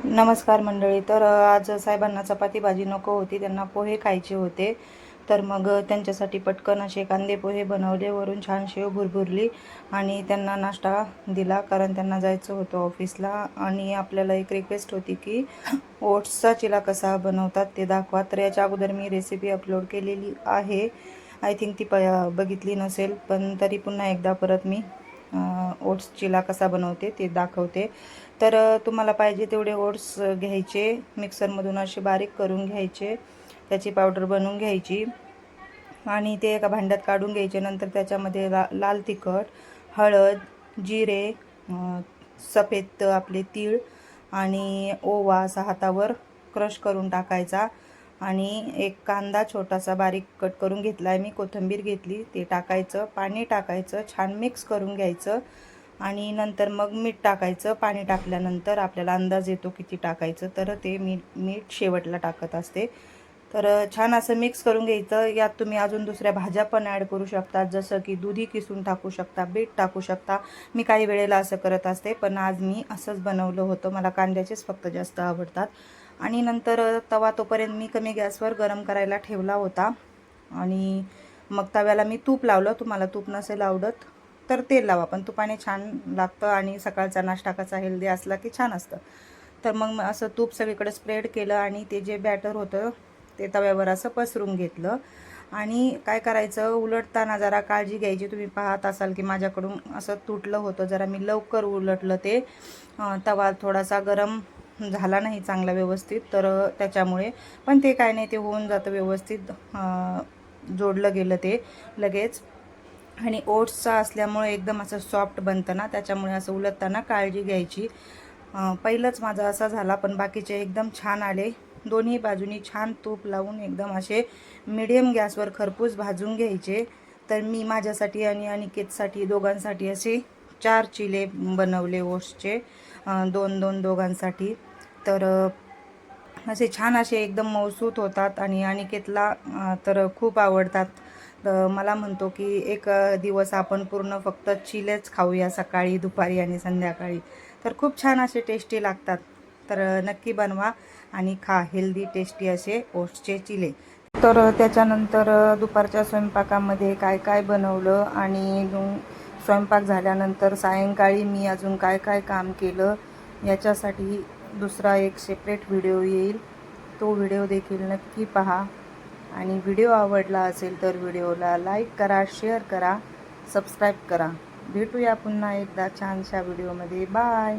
नमस्कार मंडळी. तर आज साहेबांना चपाती भाजी नको होती, त्यांना पोहे खायचे होते. तर मग त्यांच्यासाठी पटकन असे कांदे पोहे बनवले, वरून छान शेव भुरभुरली आणि त्यांना नाश्ता दिला, कारण त्यांना जायचं होतं ऑफिसला. आणि आपल्याला एक रिक्वेस्ट होती की ओट्सचा चिला कसा बनवतात ते दाखवा. तर याच्या अगोदर मी रेसिपी अपलोड केलेली आहे, आय थिंक ती बघितली नसेल, पण तरी पुन्हा एकदा परत मी ओट्स चिला कसा बनवते ते दाखवते. तर तुम्हाला पाहिजे तेवढे ओट्स घ्यायचे, मिक्सरमधून असे बारीक करून घ्यायचे, त्याची पावडर बनवून घ्यायची आणि ते एका भांड्यात काढून घ्यायचे. नंतर त्याच्यामध्ये लाल तिखट, हळद, जिरे, सफेद आपले तीळ आणि ओवा असा हातावर क्रश करून टाकायचा. आणि एक कांदा छोटासा बारीक कट करून घेतला आहे मी, कोथिंबीर घेतली, ते टाकायचं, पाणी टाकायचं, छान मिक्स करून घ्यायचं. आणि नंतर मग मीठ टाकायचं. पाणी टाकल्यानंतर आपल्याला अंदाज येतो किती टाकायचं, तर ते मीठ शेवटला टाकत असते. तर छान असं मिक्स करून घ्यायचं. यात तुम्ही अजून दुसऱ्या भाज्या पण ॲड करू शकता, जसं की दुधी किसून टाकू शकता, बीट टाकू शकता. मी काही वेळेला असं करत असते, पण आज मी असंच बनवलं होतं. मला कांद्याचेच फक्त जास्त आवडतात. आणि नंतर तवा तोपर्यंत मी कमी गॅसवर गरम करायला ठेवला होता आणि मग तव्याला मी तूप लावलं. तुम्हाला तूप नसेल आवडत तर तेल लावा, पण तुपाने छान लागतं आणि सकाळचा नाश्ता कसा हेल्दी असला की छान असतं. तर मग असं तूप सगळीकडे स्प्रेड केलं आणि ते जे बॅटर होतं ते तव्यावर असं पसरून घेतलं. आणि काय करायचं, उलटताना जरा काळजी घ्यायची. तुम्ही पाहत असाल की माझ्याकडून असं तुटलं होतं, जरा मी लवकर उलटलं ते. तवा थोडासा गरम झाला नाही चांगला व्यवस्थित, तर त्याच्यामुळे. पण ते काय नाही, ते होऊन जातं व्यवस्थित, जोडलं गेलं ते लगेच. आणि ओट्सचा असल्यामुळे एकदम असं सॉफ्ट बनतं ना, त्याच्यामुळे असं उलटताना काळजी घ्यायची. पहिलंच माझं असा झाला, पण बाकीचे एकदम छान आले. दोन्ही बाजूनी छान तूप लावून एकदम असे मिडियम गॅसवर खरपूस भाजून घ्यायचे. तर मी माझ्यासाठी आणि अनिकेतसाठी दोघांसाठी असे 4 चिले बनवले ओट्सचे, 2-2 दोघांसाठी. तर असे छान असे एकदम मऊसूत होतात आणि अनिकेतला तर खूप आवडतात. तर मला म्हणतो की एक दिवस आपण पूर्ण फक्त चिलेच खाऊया, सकाळी, दुपारी आणि संध्याकाळी. तर खूप छान असे टेस्टी लागतात. तर नक्की बनवा आणि खा हेल्दी टेस्टी असे ओट्सचे चिले. तर त्याच्यानंतर दुपारच्या स्वयंपाकामध्ये काय काय बनवलं आणि स्वयंपाक झाल्यानंतर सायंकाळी मी अजून काय काय काम केलं याच्यासाठी दुसरा एक सेपरेट व्हिडिओ येईल. तो व्हिडिओ देखील नक्की पहा. आणि व्हिडिओ आवडला असेल तर व्हिडिओला लाईक करा, शेअर करा, सबस्क्राईब करा. भेटूया पुन्हा एकदा छानशा व्हिडिओमध्ये. बाय.